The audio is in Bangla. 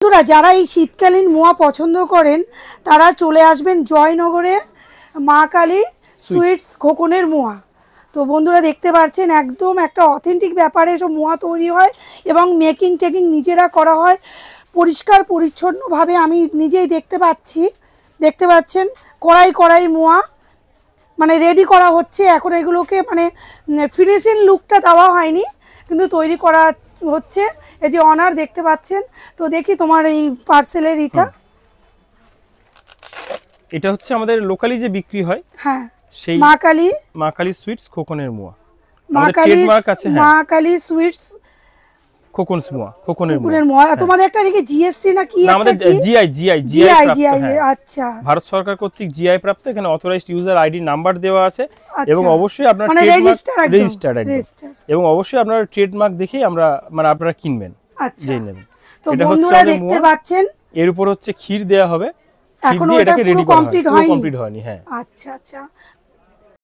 বন্ধুরা যারা এই শীতকালীন মোয়া পছন্দ করেন তারা চলে আসবেন জয়নগরে মা কালী সুইটস খোকনের মোয়া। তো বন্ধুরা দেখতে পাচ্ছেন একদম একটা অথেন্টিক ব্যাপারে সব মোয়া তৈরি হয় এবং মেকিং টেকিং নিজেরা করা হয় পরিষ্কার পরিচ্ছন্নভাবে। আমি নিজেই দেখতে পাচ্ছেন কড়াই কড়াই মোয়া মানে রেডি করা হচ্ছে। এখন এগুলোকে মানে ফিনিশিং লুকটা দেওয়া হয়নি কিন্তু তৈরি করা হচ্ছে। এই যে অনার দেখতে পাচ্ছেন। তো দেখি তোমার এই পার্সেলের এটা হচ্ছে আমাদের লোকালি যে বিক্রি হয়, হ্যাঁ, সেই মা কালী সুইটস খোকনের মোয়া। মা কালী সুইটস খোকনের মোয়া। তোমাদের একটা নাকি জিএসটি না কি, আমাদের জিআই আচ্ছা, ভারত সরকার কর্তৃক জিআই প্রাপ্ত। এখানে অথরাইজড ইউজার আইডি নাম্বার দেওয়া আছে এবং অবশ্যই আপনার রেজিস্টার্ড এবং অবশ্যই আপনারা ট্রেডমার্ক দেখেই আমরা মানে আপনারা কিনবেন, জেনে নেবেন। তো বন্ধুরা দেখতে পাচ্ছেন এর উপর হচ্ছে ক্ষীর দেয়া হবে, এখনো এটা কমপ্লিট হয়নি। হ্যাঁ, আচ্ছা আচ্ছা।